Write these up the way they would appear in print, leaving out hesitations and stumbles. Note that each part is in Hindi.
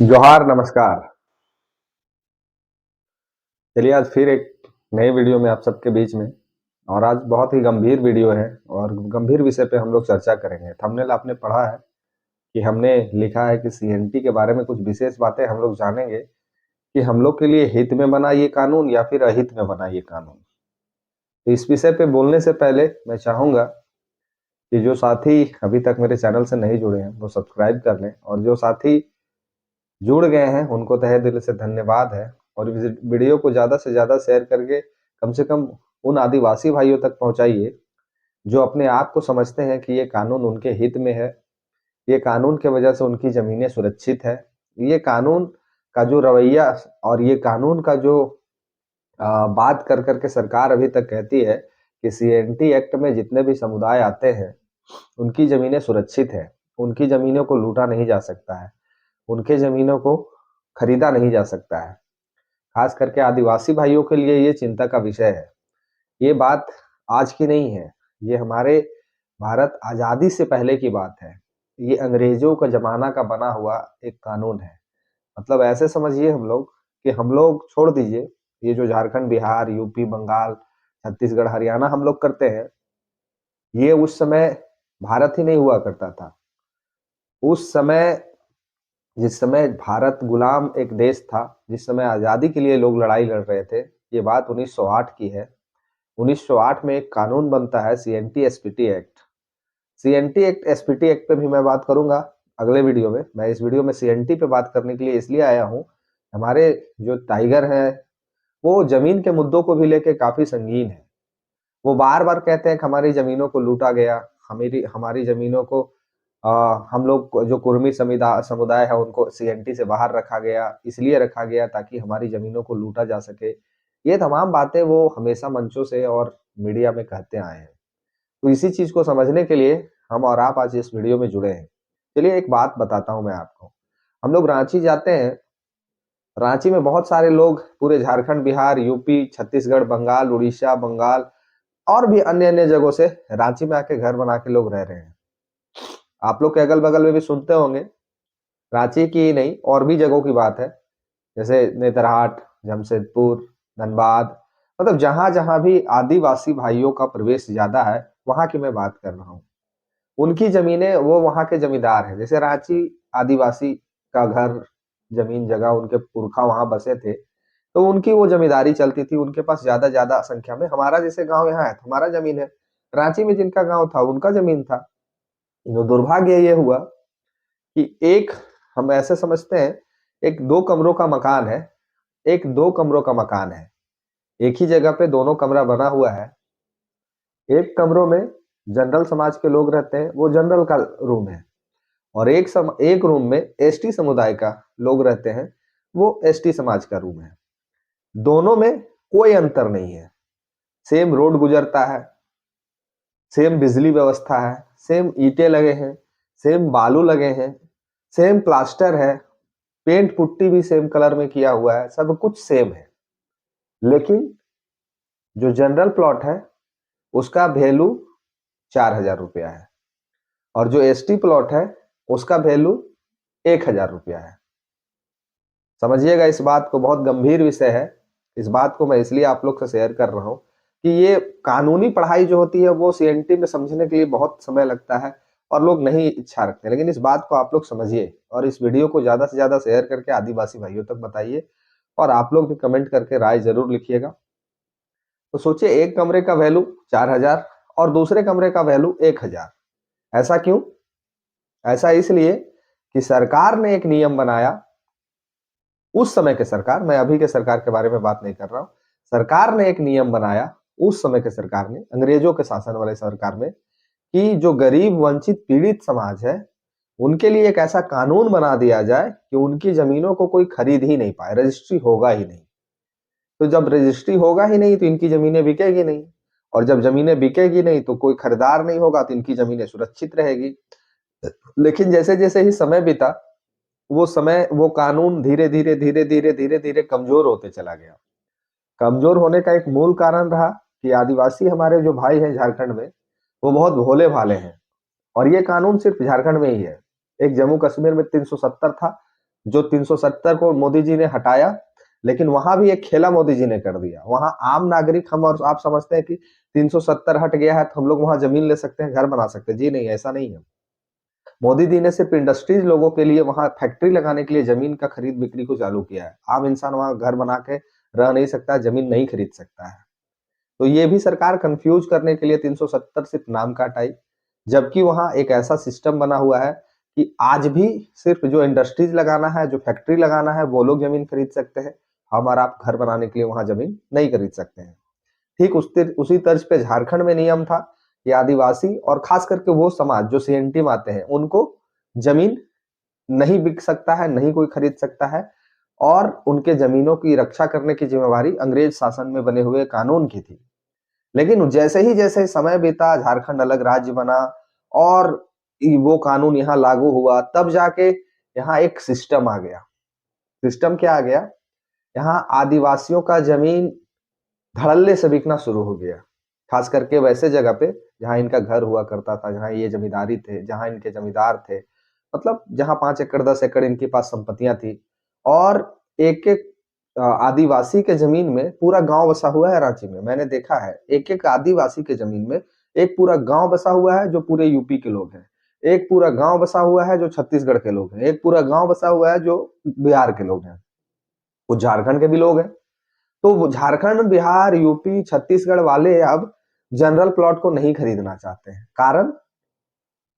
जोहार नमस्कार। चलिए आज फिर एक नए वीडियो में आप सबके बीच में। और आज बहुत ही गंभीर वीडियो है और गंभीर विषय पे हम लोग चर्चा करेंगे। थंबनेल आपने पढ़ा है कि हमने लिखा है कि सीएनटी के बारे में कुछ विशेष बातें हम लोग जानेंगे कि हम लोग के लिए हित में बना ये कानून या फिर अहित में बना ये कानून। तो इस विषय पे बोलने से पहले मैं चाहूंगा कि जो साथी अभी तक मेरे चैनल से नहीं जुड़े हैं वो सब्सक्राइब कर लें, और जो साथी जुड़ गए हैं उनको तहे दिल से धन्यवाद है। और इस वीडियो को ज़्यादा से ज़्यादा शेयर करके कम से कम उन आदिवासी भाइयों तक पहुंचाइए जो अपने आप को समझते हैं कि ये कानून उनके हित में है, ये कानून के वजह से उनकी ज़मीनें सुरक्षित है। ये कानून का जो रवैया और ये कानून का जो बात कर करके सरकार अभी तक कहती है कि सीएनटी एक्ट में जितने भी समुदाय आते हैं उनकी ज़मीनें सुरक्षित है, उनकी ज़मीनों को लूटा नहीं जा सकता है, उनके ज़मीनों को खरीदा नहीं जा सकता है। खास करके आदिवासी भाइयों के लिए ये चिंता का विषय है। ये बात आज की नहीं है, ये हमारे भारत आज़ादी से पहले की बात है। ये अंग्रेजों का ज़माना का बना हुआ एक कानून है। मतलब ऐसे समझिए हम लोग कि हम लोग छोड़ दीजिए, ये जो झारखंड, बिहार, यूपी, बंगाल, छत्तीसगढ़, हरियाणा हम लोग करते हैं, ये उस समय भारत ही नहीं हुआ करता था। उस समय, जिस समय भारत गुलाम एक देश था, जिस समय आज़ादी के लिए लोग लड़ाई लड़ रहे थे, ये बात 1908 की है। 1908 में एक कानून बनता है CNT SPT act. CNT act SPT act पे भी मैं बात करूंगा अगले वीडियो में। मैं इस वीडियो में सीएनटी पे बात करने के लिए इसलिए आया हूँ, हमारे जो टाइगर हैं वो जमीन के मुद्दों को भी लेके काफी संगीन है। वो बार बार कहते हैं कि हमारी जमीनों को लूटा गया, हमारी हमारी जमीनों को हम लोग जो कुर्मी समुदाय है उनको सीएनटी से बाहर रखा गया, इसलिए रखा गया ताकि हमारी जमीनों को लूटा जा सके। ये तमाम बातें वो हमेशा मंचों से और मीडिया में कहते आए हैं। तो इसी चीज को समझने के लिए हम और आप आज इस वीडियो में जुड़े हैं। चलिए एक बात बताता हूं मैं आपको। हम लोग रांची जाते हैं, रांची में बहुत सारे लोग पूरे झारखंड, बिहार, यूपी, छत्तीसगढ़, बंगाल, उड़ीसा, बंगाल और भी अन्य अन्य जगहों से रांची में आके घर बना के लोग रह रहे हैं। आप लोग के अगल बगल में भी सुनते होंगे, रांची की ही नहीं और भी जगहों की बात है, जैसे नेतरहाट, जमशेदपुर, धनबाद। मतलब जहां जहां भी आदिवासी भाइयों का प्रवेश ज्यादा है वहां की मैं बात कर रहा हूँ। उनकी जमीनें, वो वहां के जमींदार हैं। जैसे रांची आदिवासी का घर, जमीन जगह, उनके पुरखा वहां बसे थे, तो उनकी वो जमींदारी चलती थी, उनके पास ज्यादा ज्यादा संख्या में। हमारा जैसे गांव यहाँ है, हमारा जमीन है, रांची में जिनका गांव था उनका जमीन था। जो दुर्भाग्य ये हुआ कि एक, हम ऐसे समझते हैं, एक दो कमरों का मकान है, एक दो कमरों का मकान है, एक ही जगह पे दोनों कमरा बना हुआ है। एक कमरों में जनरल समाज के लोग रहते हैं, वो जनरल का रूम है, और एक रूम में एसटी समुदाय का लोग रहते हैं, वो एसटी समाज का रूम है। दोनों में कोई अंतर नहीं है। सेम रोड गुजरता है, सेम बिजली व्यवस्था है, सेम ईंटें लगे हैं, सेम बालू लगे हैं, सेम प्लास्टर है, पेंट पुट्टी भी सेम कलर में किया हुआ है, सब कुछ सेम है। लेकिन जो जनरल प्लॉट है उसका वैल्यू 4,000 रुपया है, और जो एसटी प्लॉट है उसका वैल्यू 1,000 रुपया है। समझिएगा इस बात को, बहुत गंभीर विषय है। इस बात को मैं इसलिए आप लोग से शेयर कर रहा हूँ कि ये कानूनी पढ़ाई जो होती है वो सीएनटी में समझने के लिए बहुत समय लगता है और लोग नहीं इच्छा रखते। लेकिन इस बात को आप लोग समझिए और इस वीडियो को ज्यादा से ज्यादा शेयर करके आदिवासी भाइयों तक बताइए, और आप लोग भी कमेंट करके राय जरूर लिखिएगा। तो सोचिए, एक कमरे का वैल्यू 4,000 और दूसरे कमरे का वैल्यू 1,000। ऐसा क्यों? ऐसा इसलिए कि सरकार ने एक नियम बनाया। उस समय के सरकार, मैं अभी के सरकार के बारे में बात नहीं कर रहा हूं। सरकार ने एक नियम बनाया उस समय के सरकार ने, अंग्रेजों के शासन वाले सरकार में, कि जो गरीब, वंचित, पीड़ित समाज है उनके लिए एक ऐसा कानून बना दिया जाए कि उनकी जमीनों को कोई खरीद ही नहीं पाए, रजिस्ट्री होगा ही नहीं। तो जब रजिस्ट्री होगा ही नहीं तो इनकी जमीनें बिकेगी नहीं, और जब जमीनें बिकेगी नहीं तो कोई खरीदार नहीं होगा, तो इनकी जमीनें सुरक्षित रहेगी। लेकिन जैसे जैसे ही समय बीता, वो कानून धीरे धीरे धीरे धीरे धीरे धीरे कमजोर होते चला गया। कमजोर होने का एक मूल कारण रहा कि आदिवासी हमारे जो भाई हैं झारखंड में, वो बहुत भोले भाले हैं, और ये कानून सिर्फ झारखंड में ही है। एक जम्मू कश्मीर में 370 था, जो 370 को मोदी जी ने हटाया, लेकिन वहां भी एक खेला मोदी जी ने कर दिया। वहां आम नागरिक हम और आप समझते हैं कि 370 हट गया है तो हम लोग वहां जमीन ले सकते हैं, घर बना सकते हैं। जी नहीं, ऐसा नहीं है। मोदी जी ने सिर्फ इंडस्ट्रीज लोगों के लिए वहां फैक्ट्री लगाने के लिए जमीन का खरीद बिक्री को चालू किया है। आम इंसान वहां घर बना के रह नहीं सकता, जमीन नहीं खरीद सकता है। तो ये भी सरकार कंफ्यूज करने के लिए 370 सिर्फ नाम का हटाई, जबकि वहां एक ऐसा सिस्टम बना हुआ है कि आज भी सिर्फ जो इंडस्ट्रीज लगाना है, जो फैक्ट्री लगाना है, वो लोग जमीन खरीद सकते हैं। हम और आप घर बनाने के लिए वहां जमीन नहीं खरीद सकते हैं। ठीक उसी तर्ज पे झारखंड में नियम था कि आदिवासी और खास करके वो समाज जो सीएनटी में आते हैं, उनको जमीन नहीं बिक सकता है, नहीं कोई खरीद सकता है। और उनके जमीनों की रक्षा करने की जिम्मेवारी अंग्रेज शासन में बने हुए कानून की थी। लेकिन जैसे समय बीता, झारखंड अलग राज्य बना और वो कानून यहाँ लागू हुआ, तब जाके यहाँ एक सिस्टम आ गया। सिस्टम क्या आ गया? यहाँ आदिवासियों का जमीन धड़ल्ले से बिकना शुरू हो गया। खास करके वैसे जगह पे जहां इनका घर हुआ करता था, जहां ये जमींदारी थे, जहां इनके जमींदार थे, मतलब जहां 5 एकड़ 10 एकड़ इनके पास संपत्तियां थी। और एक एक आदिवासी के जमीन में पूरा गांव बसा हुआ है। रांची में मैंने देखा है, एक एक आदिवासी के जमीन में एक पूरा गांव बसा हुआ है जो पूरे यूपी के लोग हैं, एक पूरा गांव बसा हुआ है जो छत्तीसगढ़ के लोग हैं, एक पूरा गांव बसा हुआ है जो बिहार के लोग हैं, कुछ झारखंड के भी लोग हैं। तो वो झारखंड, बिहार, यूपी, छत्तीसगढ़ वाले अब जनरल प्लॉट को नहीं खरीदना चाहते हैं। कारण,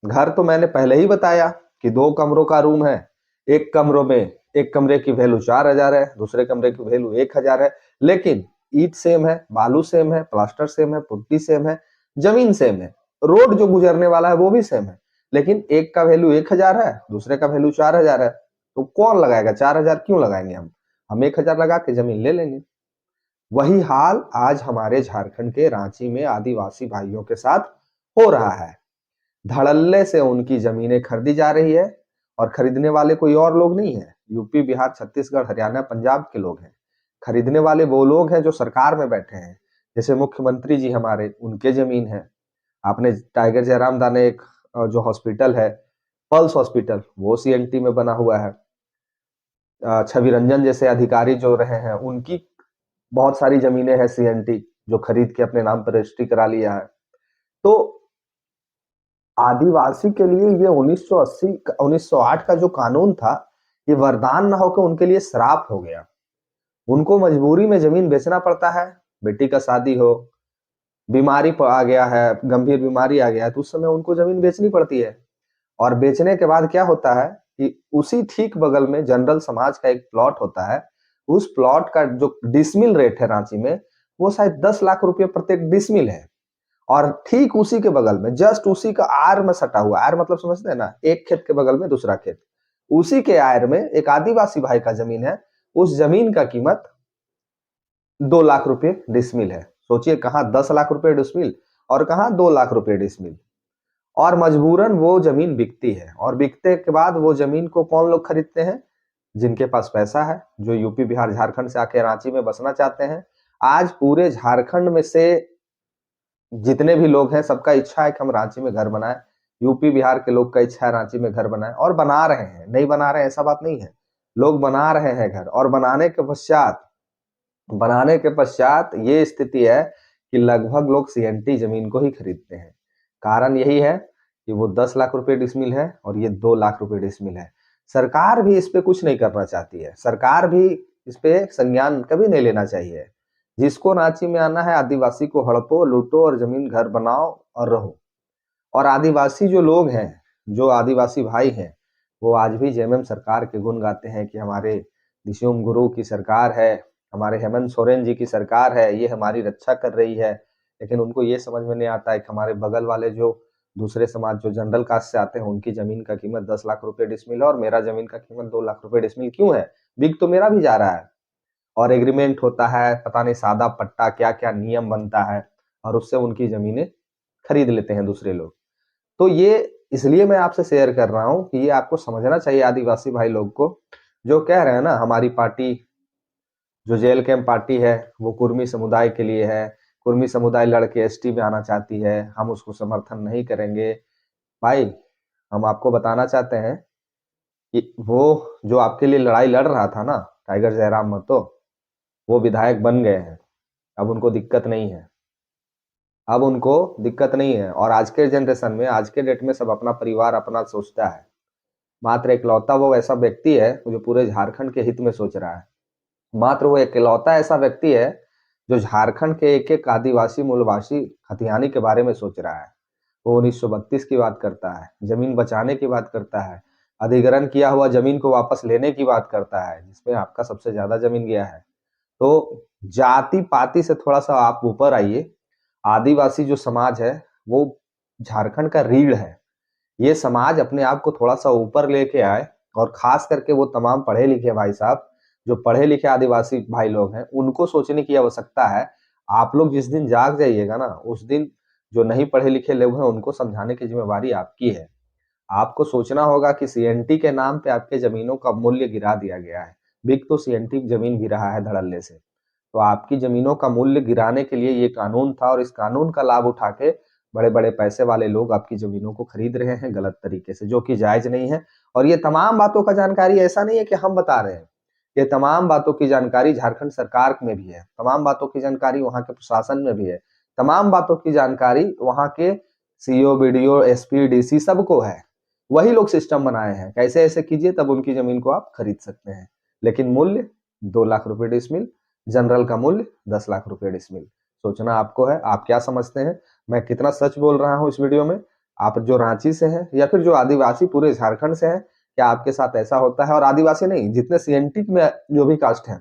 घर तो मैंने पहले ही बताया कि 2 कमरों का रूम है। एक कमरों में एक कमरे की वैल्यू 4,000 है, दूसरे कमरे की वैल्यू 1,000 है। लेकिन ईट सेम है, बालू सेम है, प्लास्टर सेम है, पुट्टी सेम है, जमीन सेम है, रोड जो गुजरने वाला है वो भी सेम है। लेकिन एक का वैल्यू 1,000 है, दूसरे का वैल्यू 4,000 है। तो कौन लगाएगा? 4,000 क्यों लगाएंगे हम 1,000 लगा के जमीन ले लेंगे। वही हाल आज हमारे झारखंड के रांची में आदिवासी भाइयों के साथ हो रहा है। धड़ल्ले से उनकी जमीनें खरीदी जा रही है और खरीदने वाले कोई और लोग नहीं है, यूपी, बिहार, छत्तीसगढ़, हरियाणा, पंजाब के लोग हैं। खरीदने वाले वो लोग हैं जो सरकार में बैठे हैं, जैसे मुख्यमंत्री जी हमारे, उनके जमीन है। आपने टाइगर जयराम दाने एक जो हॉस्पिटल है, पल्स हॉस्पिटल, वो सीएनटी में बना हुआ है। छवि रंजन जैसे अधिकारी जो रहे हैं, उनकी बहुत सारी जमीनें हैं सीएनटी, जो खरीद के अपने नाम पर रजिस्ट्री करा लिया है। तो आदिवासी के लिए ये 1980 1908 का जो कानून था, ये वरदान ना होकर उनके लिए श्राप हो गया। उनको मजबूरी में जमीन बेचना पड़ता है। बेटी का शादी हो, बीमारी आ गया है, गंभीर बीमारी आ गया है, तो उस समय उनको जमीन बेचनी पड़ती है। और बेचने के बाद क्या होता है कि उसी ठीक बगल में जनरल समाज का एक प्लॉट होता है। उस प्लॉट का जो डिसमिल रेट है रांची में, वो शायद 10 लाख रुपए प्रत्येक डिसमिल है। और ठीक उसी के बगल में, जस्ट उसी का आर में सटा हुआ, आर मतलब समझते हैं ना, एक खेत के बगल में दूसरा खेत, उसी के आर में एक आदिवासी भाई का जमीन है। उस जमीन का कीमत 2 लाख रुपए डिसमिल है। सोचिए, कहां 10 लाख रुपए डिसमिल और कहां 2 लाख रुपए डिसमिल। और मजबूरन वो जमीन बिकती है, और बिकते के बाद वो जमीन को कौन लोग खरीदते हैं? जिनके पास पैसा है, जो यूपी, बिहार, झारखंड से आके रांची में बसना चाहते हैं। आज पूरे झारखंड में से जितने भी लोग हैं, सबका इच्छा है कि हम रांची में घर बनाएं। यूपी, बिहार के लोग का इच्छा है रांची में घर बनाएं, और बना रहे हैं, नहीं बना रहे हैं ऐसा बात नहीं है। लोग बना रहे हैं घर, और बनाने के पश्चात ये स्थिति है कि लगभग लोग सीएनटी जमीन को ही खरीदते हैं। कारण यही है कि वो 10 लाख रुपए डिसमिल है और ये 2 लाख रुपए डिसमिल है। सरकार भी इस पे कुछ नहीं करना चाहती है। सरकार भी इस पे संज्ञान कभी नहीं लेना चाहिए। जिसको रांची में आना है, आदिवासी को हड़पो, लूटो और जमीन घर बनाओ और रहो। और आदिवासी जो लोग हैं, जो आदिवासी भाई हैं, वो आज भी जेएमएम सरकार के गुण गाते हैं कि हमारे दिशुम गुरु की सरकार है, हमारे हेमंत सोरेन जी की सरकार है, ये हमारी रक्षा कर रही है। लेकिन उनको ये समझ में नहीं आता है कि हमारे बगल वाले जो दूसरे समाज, जो जनरल कास्ट से आते हैं, उनकी जमीन का कीमत 10 लाख रुपए डिसमिल है और मेरा जमीन का कीमत 2 लाख रुपए डिसमिल क्यों है? बिक तो मेरा भी जा रहा है। और एग्रीमेंट होता है, पता नहीं सादा पट्टा, क्या क्या नियम बनता है, और उससे उनकी जमीनें खरीद लेते हैं दूसरे लोग। तो ये इसलिए मैं आपसे शेयर कर रहा हूं कि ये आपको समझना चाहिए आदिवासी भाई लोग को, जो कह रहे हैं ना हमारी पार्टी, जो जेल कैंप पार्टी है, वो कुर्मी समुदाय के लिए है, कुर्मी समुदाय लड़के एसटी में आना चाहती है, हम उसको समर्थन नहीं करेंगे। भाई, हम आपको बताना चाहते हैं कि वो जो आपके लिए लड़ाई लड़ रहा था ना, टाइगर जयराम महतो, वो विधायक बन गए हैं। अब उनको दिक्कत नहीं है, अब उनको दिक्कत नहीं है। और आज के जनरेशन में, आज के डेट में सब अपना परिवार अपना सोचता है। मात्र इकलौता वो ऐसा व्यक्ति है जो पूरे झारखंड के हित में सोच रहा है। मात्र वो इकलौता ऐसा व्यक्ति है जो झारखंड के एक एक आदिवासी मूलवासी खतियानी के बारे में सोच रहा है। वो 1932 की बात करता है, जमीन बचाने की बात करता है, अधिग्रहण किया हुआ जमीन को वापस लेने की बात करता है, जिसमें आपका सबसे ज्यादा जमीन गया है। तो जाति पाति से थोड़ा सा आप ऊपर आइए। आदिवासी जो समाज है वो झारखंड का रीढ़ है। ये समाज अपने आप को थोड़ा सा ऊपर लेके आए, और खास करके वो तमाम पढ़े लिखे भाई साहब, जो पढ़े लिखे आदिवासी भाई लोग हैं, उनको सोचने की आवश्यकता है। आप लोग जिस दिन जाग जाइएगा ना, उस दिन जो नहीं पढ़े लिखे लोग हैं उनको समझाने की जिम्मेवारी आपकी है। आपको सोचना होगा कि सीएनटी के नाम पे आपके जमीनों का मूल्य गिरा दिया गया है। बिक तो सीएनटी जमीन भी रहा है धड़ल्ले से। तो आपकी जमीनों का मूल्य गिराने के लिए ये कानून था, और इस कानून का लाभ उठा के बड़े बड़े पैसे वाले लोग आपकी जमीनों को खरीद रहे हैं गलत तरीके से, जो कि जायज नहीं है। और ये तमाम बातों का जानकारी ऐसा नहीं है कि हम बता रहे हैं, ये तमाम बातों की जानकारी झारखंड सरकार में भी है, तमाम बातों की जानकारी वहां के प्रशासन में भी है, तमाम बातों की जानकारी वहां के सीओ बीडीओ एसपी डीसी सबको है। वही लोग सिस्टम बनाए हैं, कैसे ऐसे कीजिए तब उनकी जमीन को आप खरीद सकते हैं। लेकिन मूल्य 2 लाख रुपए डिसमिल, जनरल का मूल्य 10 लाख रुपए डिसमिल। सोचना आपको है, आप क्या समझते हैं, मैं कितना सच बोल रहा हूं इस वीडियो में। आप जो रांची से हैं या फिर जो आदिवासी पूरे झारखंड से हैं, क्या आपके साथ ऐसा होता है? और आदिवासी नहीं, जितने सीएनटी में जो भी कास्ट हैं,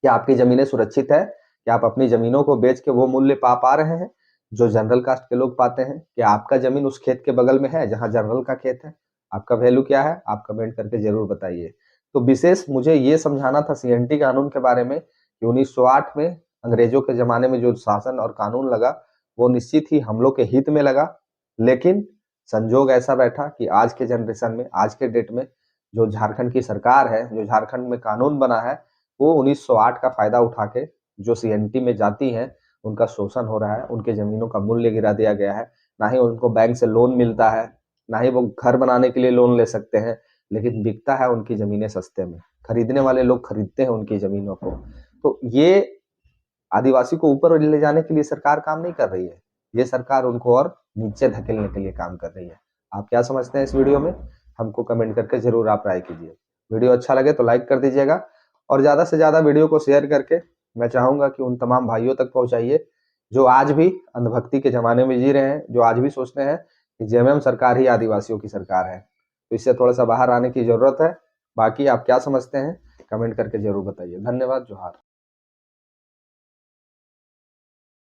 क्या आपकी जमीनें सुरक्षित है? क्या आप अपनी जमीनों को बेच के वो मूल्य पा रहे हैं जो जनरल कास्ट के लोग पाते हैं? क्या आपका जमीन उस खेत के बगल में है जहां जनरल का खेत है? आपका वैल्यू क्या है? आप कमेंट करके जरूर बताइए। तो विशेष मुझे ये समझाना था सीएनटी कानून के बारे में कि 1908 में अंग्रेजों के जमाने में जो शासन और कानून लगा, वो निश्चित ही हम लोग के हित में लगा। लेकिन संजोग ऐसा बैठा कि आज के जनरेशन में, आज के डेट में जो झारखंड की सरकार है, जो झारखंड में कानून बना है, वो 1908 का फायदा उठा के जो सीएनटी में जाती हैं उनका शोषण हो रहा है, उनके जमीनों का मूल्य गिरा दिया गया है। ना ही उनको बैंक से लोन मिलता है, ना ही वो घर बनाने के लिए लोन ले सकते हैं, लेकिन बिकता है उनकी जमीनें सस्ते में, खरीदने वाले लोग खरीदते हैं उनकी जमीनों को। तो ये आदिवासी को ऊपर ले जाने के लिए सरकार काम नहीं कर रही है, ये सरकार उनको और नीचे धकेलने के लिए काम कर रही है। आप क्या समझते हैं इस वीडियो में? हमको कमेंट करके जरूर आप राय कीजिए। वीडियो अच्छा लगे तो लाइक कर दीजिएगा, और ज्यादा से ज्यादा वीडियो को शेयर करके मैं चाहूंगा कि उन तमाम भाइयों तक पहुंचाइए जो आज भी अंधभक्ति के जमाने में जी रहे हैं, जो आज भी सोचते हैं कि जेएमएम सरकार ही आदिवासियों की सरकार है। तो इससे थोड़ा सा बाहर आने की जरूरत है। बाकी आप क्या समझते हैं, कमेंट करके जरूर बताइए। धन्यवाद, जोहार।